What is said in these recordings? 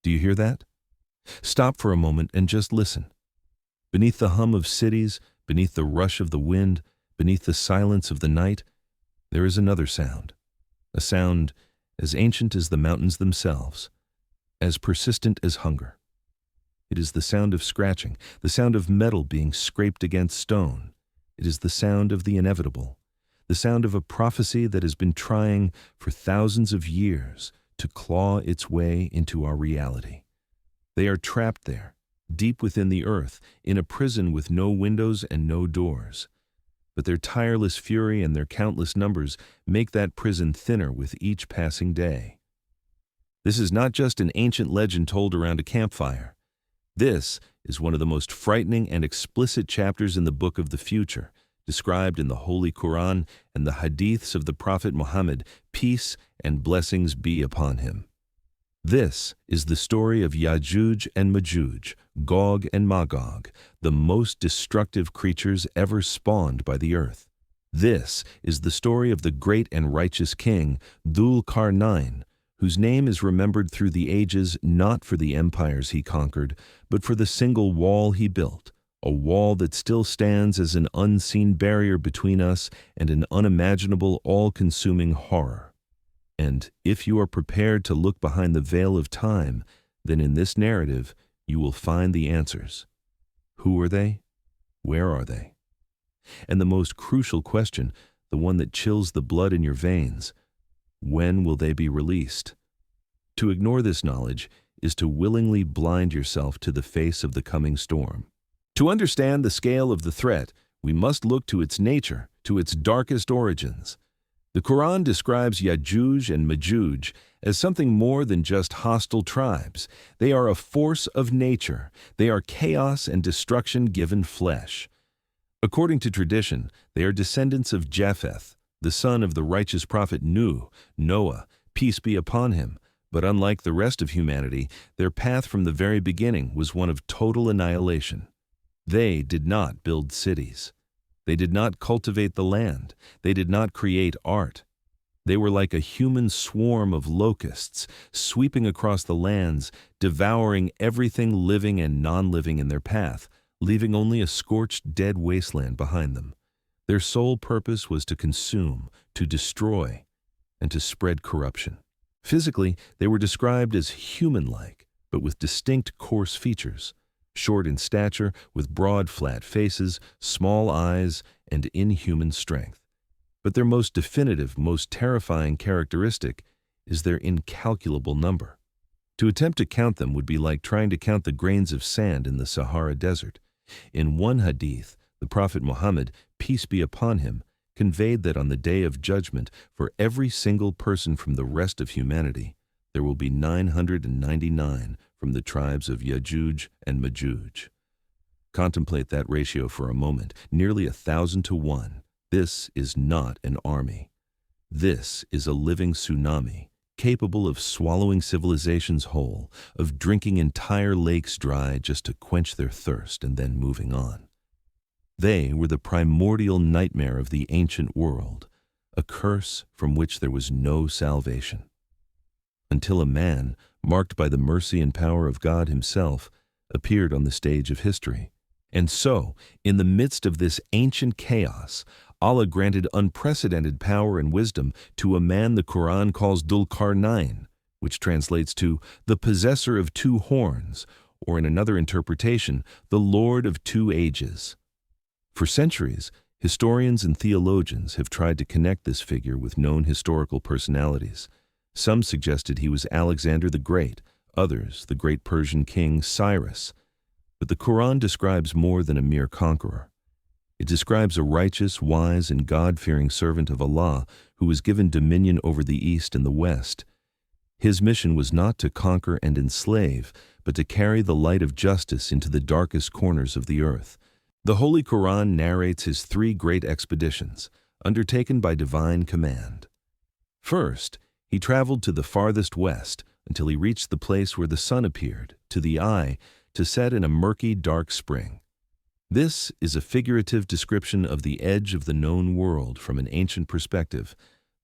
Do you hear that? Stop for a moment and just listen. Beneath the hum of cities, beneath the rush of the wind, beneath the silence of the night, there is another sound. A sound as ancient as the mountains themselves, as persistent as hunger. It is the sound of scratching, the sound of metal being scraped against stone. It is the sound of the inevitable, the sound of a prophecy that has been trying for thousands of years to claw its way into our reality. They are trapped there, deep within the earth, in a prison with no windows and no doors. But their tireless fury and their countless numbers make that prison thinner with each passing day. This is not just an ancient legend told around a campfire. This is one of the most frightening and explicit chapters in the book of the future, described in the Holy Quran and the Hadiths of the Prophet Muhammad, peace and blessings be upon him. This is the story of Yajuj and Majuj, Gog and Magog, the most destructive creatures ever spawned by the earth. This is the story of the great and righteous king, Dhul Qarnayn, whose name is remembered through the ages not for the empires he conquered, but for the single wall he built, a wall that still stands as an unseen barrier between us and an unimaginable, all-consuming horror. And if you are prepared to look behind the veil of time, then in this narrative you will find the answers. Who are they? Where are they? And the most crucial question, the one that chills the blood in your veins, when will they be released? To ignore this knowledge is to willingly blind yourself to the face of the coming storm. To understand the scale of the threat, we must look to its nature, to its darkest origins. The Quran describes Yajuj and Majuj as something more than just hostile tribes. They are a force of nature. They are chaos and destruction given flesh. According to tradition, they are descendants of Japheth, the son of the righteous prophet Noah, peace be upon him. But unlike the rest of humanity, their path from the very beginning was one of total annihilation. They did not build cities. They did not cultivate the land. They did not create art. They were like a human swarm of locusts, sweeping across the lands, devouring everything living and non-living in their path, leaving only a scorched, dead wasteland behind them. Their sole purpose was to consume, to destroy, and to spread corruption. Physically, they were described as human-like, but with distinct coarse features. Short in stature, with broad, flat faces, small eyes, and inhuman strength. But their most definitive, most terrifying characteristic is their incalculable number. To attempt to count them would be like trying to count the grains of sand in the Sahara Desert. In one hadith, the Prophet Muhammad, peace be upon him, conveyed that on the day of judgment, for every single person from the rest of humanity, there will be 999 from the tribes of Yajuj and Majuj. Contemplate that ratio for a moment, nearly 1,000 to 1. This is not an army. This is a living tsunami, capable of swallowing civilizations whole, of drinking entire lakes dry just to quench their thirst and then moving on. They were the primordial nightmare of the ancient world, a curse from which there was no salvation. Until a man, marked by the mercy and power of God himself, appeared on the stage of history. And so, in the midst of this ancient chaos, Allah granted unprecedented power and wisdom to a man the Quran calls Dhul Qarnayn, which translates to the possessor of two horns, or in another interpretation, the Lord of two ages. For centuries, historians and theologians have tried to connect this figure with known historical personalities. Some suggested he was Alexander the Great, others the great Persian king Cyrus. But the Quran describes more than a mere conqueror. It describes a righteous, wise, and God-fearing servant of Allah who was given dominion over the East and the West. His mission was not to conquer and enslave, but to carry the light of justice into the darkest corners of the earth. The Holy Quran narrates his 3 great expeditions, undertaken by divine command. First, he traveled to the farthest west until he reached the place where the sun appeared, to the eye, to set in a murky, dark spring. This is a figurative description of the edge of the known world from an ancient perspective,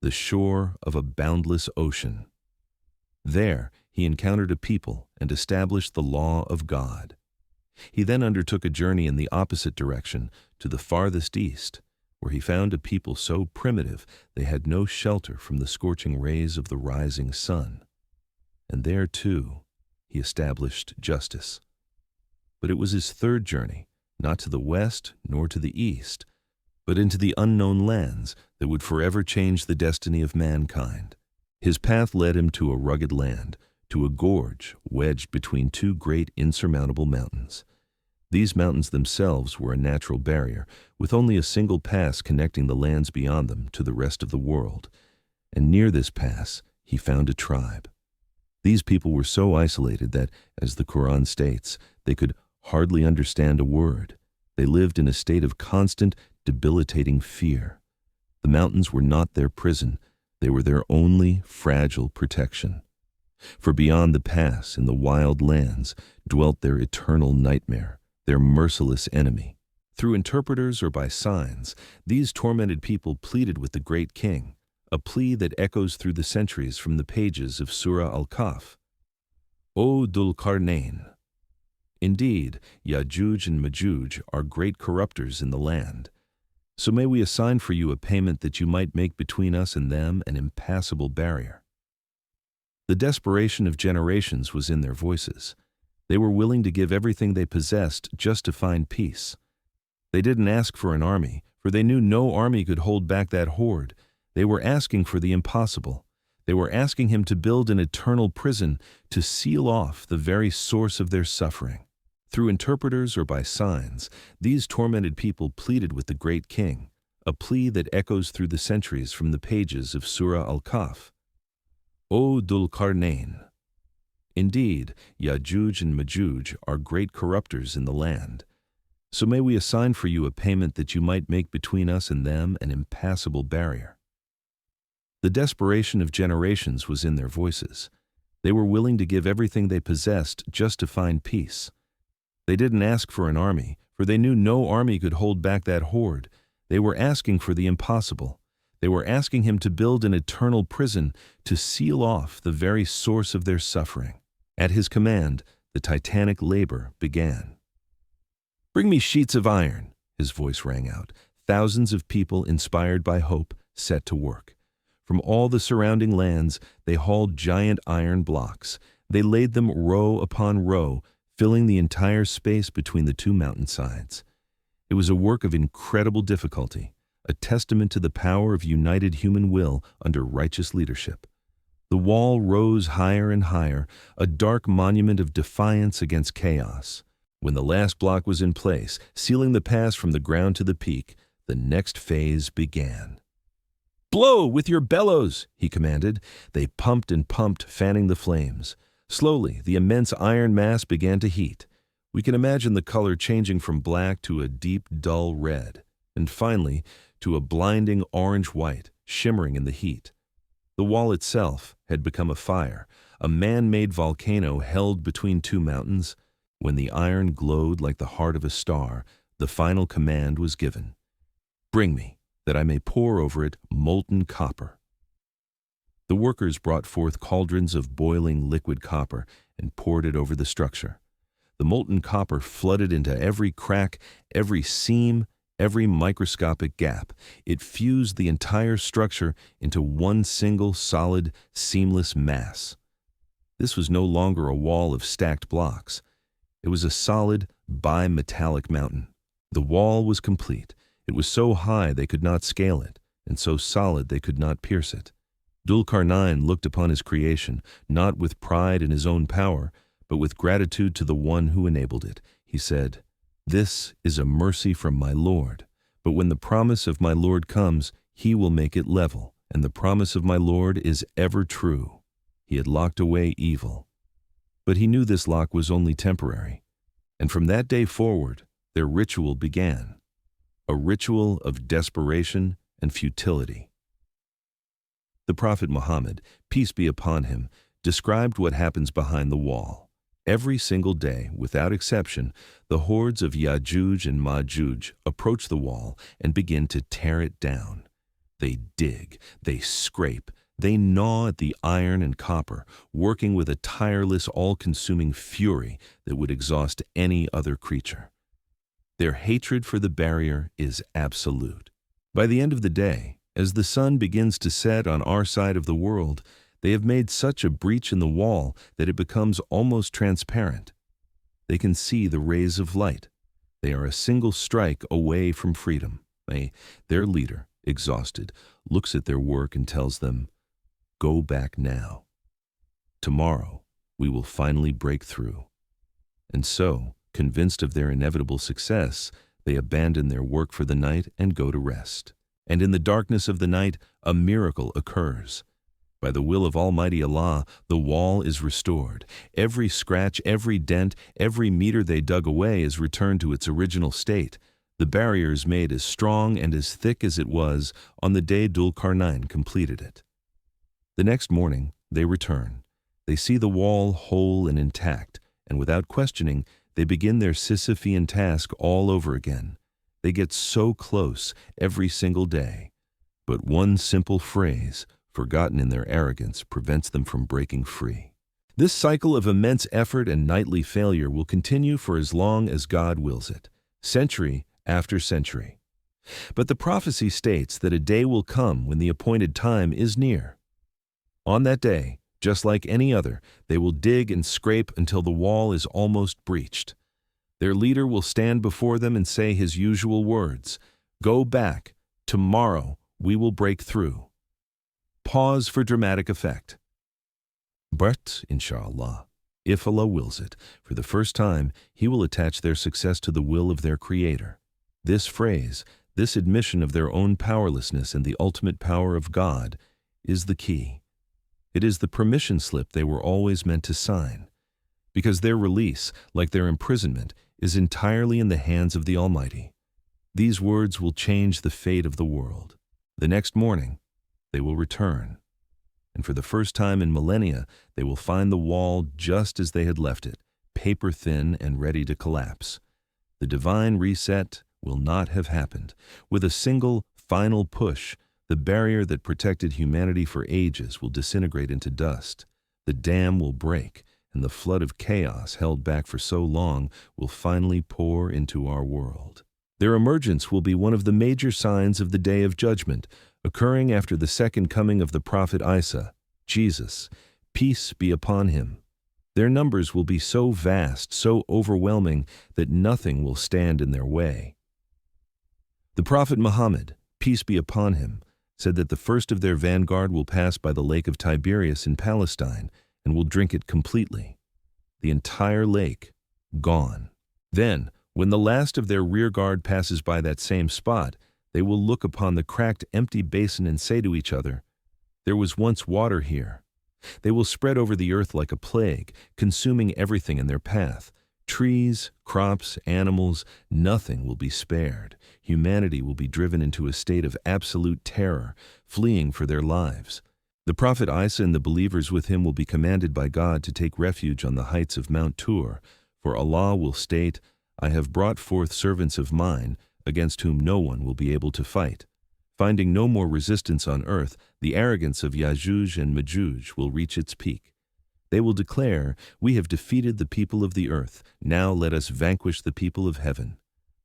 the shore of a boundless ocean. There, he encountered a people and established the law of God. He then undertook a journey in the opposite direction to the farthest east, where he found a people so primitive they had no shelter from the scorching rays of the rising sun. And there, too, he established justice. But it was his third journey, not to the west nor to the east, but into the unknown lands that would forever change the destiny of mankind. His path led him to a rugged land, to a gorge wedged between two great insurmountable mountains. These mountains themselves were a natural barrier, with only a single pass connecting the lands beyond them to the rest of the world. And near this pass, he found a tribe. These people were so isolated that, as the Quran states, they could hardly understand a word. They lived in a state of constant, debilitating fear. The mountains were not their prison. They were their only fragile protection. For beyond the pass, in the wild lands, dwelt their eternal nightmare, their merciless enemy. Through interpreters or by signs, these tormented people pleaded with the great king, a plea that echoes through the centuries from the pages of Surah Al-Kahf. O Dhul Qarnayn! Indeed, Yajuj and Majuj are great corrupters in the land. So may we assign for you a payment that you might make between us and them an impassable barrier. The desperation of generations was in their voices. They were willing to give everything they possessed just to find peace. They didn't ask for an army, for they knew no army could hold back that horde. They were asking for the impossible. They were asking him to build an eternal prison to seal off the very source of their suffering. Through interpreters or by signs, these tormented people pleaded with the great king, a plea that echoes through the centuries from the pages of Surah Al-Kahf. O Dhul Qarnayn! Indeed, Yajuj and Majuj are great corrupters in the land. So may we assign for you a payment that you might make between us and them an impassable barrier. The desperation of generations was in their voices. They were willing to give everything they possessed just to find peace. They didn't ask for an army, for they knew no army could hold back that horde. They were asking for the impossible. They were asking him to build an eternal prison to seal off the very source of their suffering. At his command, the titanic labor began. Bring me sheets of iron, his voice rang out. Thousands of people, inspired by hope, set to work. From all the surrounding lands, they hauled giant iron blocks. They laid them row upon row, filling the entire space between the two mountainsides. It was a work of incredible difficulty, a testament to the power of united human will under righteous leadership. The wall rose higher and higher, a dark monument of defiance against chaos. When the last block was in place, sealing the pass from the ground to the peak, the next phase began. "Blow with your bellows," he commanded. They pumped and pumped, fanning the flames. Slowly, the immense iron mass began to heat. We can imagine the color changing from black to a deep, dull red, and finally to a blinding orange-white, shimmering in the heat. The wall itself had become a fire, a man-made volcano held between two mountains. When the iron glowed like the heart of a star, the final command was given. "Bring me, that I may pour over it molten copper." The workers brought forth cauldrons of boiling liquid copper and poured it over the structure. The molten copper flooded into every crack, every seam, every microscopic gap. It fused the entire structure into one single, solid, seamless mass. This was no longer a wall of stacked blocks. It was a solid, bimetallic mountain. The wall was complete. It was so high they could not scale it, and so solid they could not pierce it. Dhul Qarnayn looked upon his creation, not with pride in his own power, but with gratitude to the one who enabled it. He said, "This is a mercy from my Lord, but when the promise of my Lord comes, he will make it level, and the promise of my Lord is ever true." He had locked away evil. But he knew this lock was only temporary, and from that day forward, their ritual began, a ritual of desperation and futility. The Prophet Muhammad, peace be upon him, described what happens behind the wall. Every single day, without exception, the hordes of Yajuj and Majuj approach the wall and begin to tear it down. They dig, they scrape, They gnaw at the iron and copper, working with a tireless, all-consuming fury that would exhaust any other creature. Their hatred for the barrier is absolute. By the end of the day, as the sun begins to set on our side of the world, they have made such a breach in the wall that it becomes almost transparent. They can see the rays of light. They are a single strike away from freedom. Their leader, exhausted, looks at their work and tells them, "Go back now. Tomorrow, we will finally break through." And so, convinced of their inevitable success, they abandon their work for the night and go to rest. And in the darkness of the night, a miracle occurs. By the will of Almighty Allah, the wall is restored. Every scratch, every dent, every meter they dug away is returned to its original state. The barrier is made as strong and as thick as it was on the day Dhul Qarnayn completed it. The next morning, they return. They see the wall whole and intact, and without questioning, they begin their Sisyphean task all over again. They get so close every single day. But one simple phrase, forgotten in their arrogance, prevents them from breaking free. This cycle of immense effort and nightly failure will continue for as long as God wills it, century after century. But the prophecy states that a day will come when the appointed time is near. On that day, just like any other, they will dig and scrape until the wall is almost breached. Their leader will stand before them and say his usual words, "Go back. Tomorrow we will break through." Pause for dramatic effect. But, inshallah, if Allah wills it, for the first time, He will attach their success to the will of their Creator. This phrase, this admission of their own powerlessness and the ultimate power of God, is the key. It is the permission slip they were always meant to sign, because their release, like their imprisonment, is entirely in the hands of the Almighty. These words will change the fate of the world. The next morning, they will return, and for the first time in millennia, they will find the wall just as they had left it, paper thin and ready to collapse. The divine reset will not have happened. With a single, final push, the barrier that protected humanity for ages will disintegrate into dust. The dam will break, and the flood of chaos held back for so long will finally pour into our world. Their emergence will be one of the major signs of the Day of Judgment, occurring after the second coming of the Prophet Isa, Jesus, peace be upon him. Their numbers will be so vast, so overwhelming, that nothing will stand in their way. The Prophet Muhammad, peace be upon him, said that the first of their vanguard will pass by the lake of Tiberias in Palestine and will drink it completely. The entire lake, gone. Then, when the last of their rearguard passes by that same spot, they will look upon the cracked, empty basin and say to each other, "There was once water here." They will spread over the earth like a plague, consuming everything in their path. Trees, crops, animals, nothing will be spared. Humanity will be driven into a state of absolute terror, fleeing for their lives. The Prophet Isa and the believers with him will be commanded by God to take refuge on the heights of Mount Tur, for Allah will state, "I have brought forth servants of mine, against whom no one will be able to fight." Finding no more resistance on earth, the arrogance of Yajuj and Majuj will reach its peak. They will declare, "We have defeated the people of the earth, now let us vanquish the people of heaven."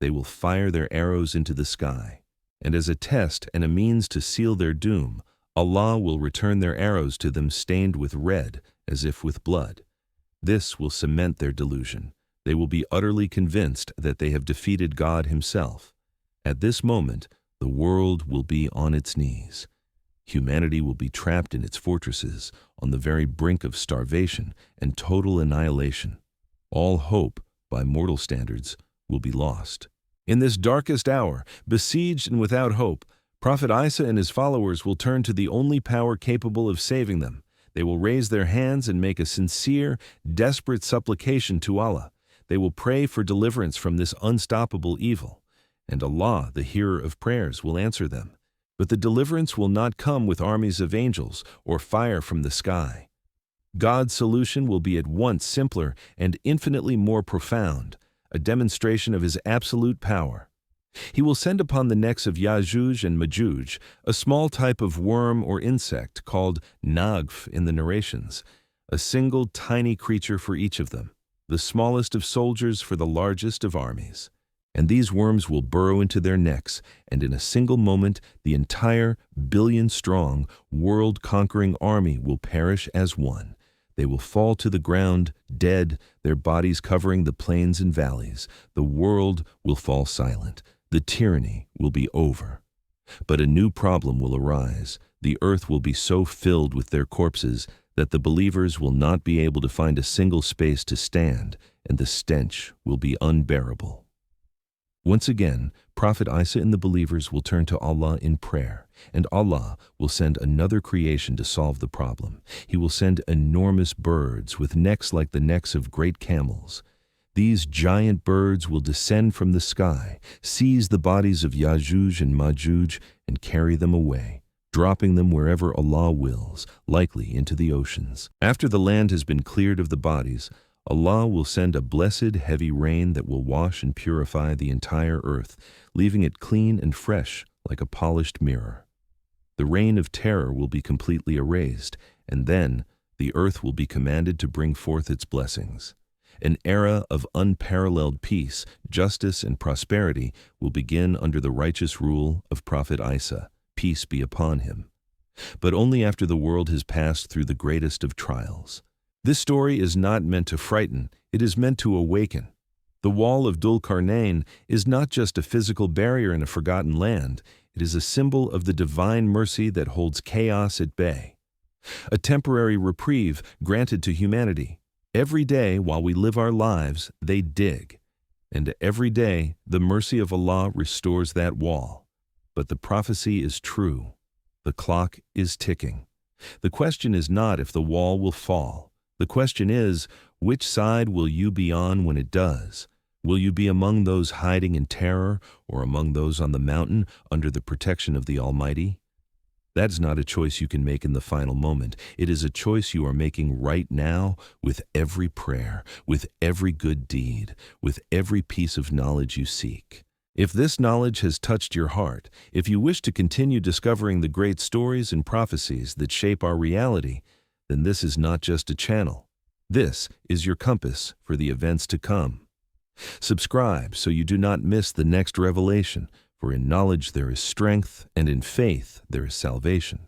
They will fire their arrows into the sky. And as a test and a means to seal their doom, Allah will return their arrows to them stained with red, as if with blood. This will cement their delusion. They will be utterly convinced that they have defeated God Himself. At this moment, the world will be on its knees. Humanity will be trapped in its fortresses, on the very brink of starvation and total annihilation. All hope, by mortal standards, will be lost. In this darkest hour, besieged and without hope, Prophet Isa and his followers will turn to the only power capable of saving them. They will raise their hands and make a sincere, desperate supplication to Allah. They will pray for deliverance from this unstoppable evil, and Allah, the hearer of prayers, will answer them. But the deliverance will not come with armies of angels or fire from the sky. God's solution will be at once simpler and infinitely more profound, a demonstration of His absolute power. He will send upon the necks of Yajuj and Majuj a small type of worm or insect called nagf in the narrations, a single tiny creature for each of them, the smallest of soldiers for the largest of armies. And these worms will burrow into their necks, and in a single moment the entire billion-strong, world-conquering army will perish as one. They will fall to the ground, dead, their bodies covering the plains and valleys. The world will fall silent. The tyranny will be over. But a new problem will arise. The earth will be so filled with their corpses that the believers will not be able to find a single space to stand, and the stench will be unbearable. Once again, Prophet Isa and the believers will turn to Allah in prayer, and Allah will send another creation to solve the problem. He will send enormous birds with necks like the necks of great camels. These giant birds will descend from the sky, seize the bodies of Yajuj and Majuj, and carry them away, dropping them wherever Allah wills, likely into the oceans. After the land has been cleared of the bodies, Allah will send a blessed heavy rain that will wash and purify the entire earth, leaving it clean and fresh like a polished mirror. The reign of terror will be completely erased, and then the earth will be commanded to bring forth its blessings. An era of unparalleled peace, justice, and prosperity will begin under the righteous rule of Prophet Isa, peace be upon him. But only after the world has passed through the greatest of trials. This story is not meant to frighten, it is meant to awaken. The wall of Dhul Qarnayn is not just a physical barrier in a forgotten land, it is a symbol of the divine mercy that holds chaos at bay. A temporary reprieve granted to humanity. Every day while we live our lives, they dig. And every day the mercy of Allah restores that wall. But the prophecy is true. The clock is ticking. The question is not if the wall will fall. The question is, which side will you be on when it does? Will you be among those hiding in terror or among those on the mountain under the protection of the Almighty? That's not a choice you can make in the final moment. It is a choice you are making right now with every prayer, with every good deed, with every piece of knowledge you seek. If this knowledge has touched your heart, if you wish to continue discovering the great stories and prophecies that shape our reality, then this is not just a channel. This is your compass for the events to come. Subscribe so you do not miss the next revelation, for in knowledge there is strength, and in faith there is salvation.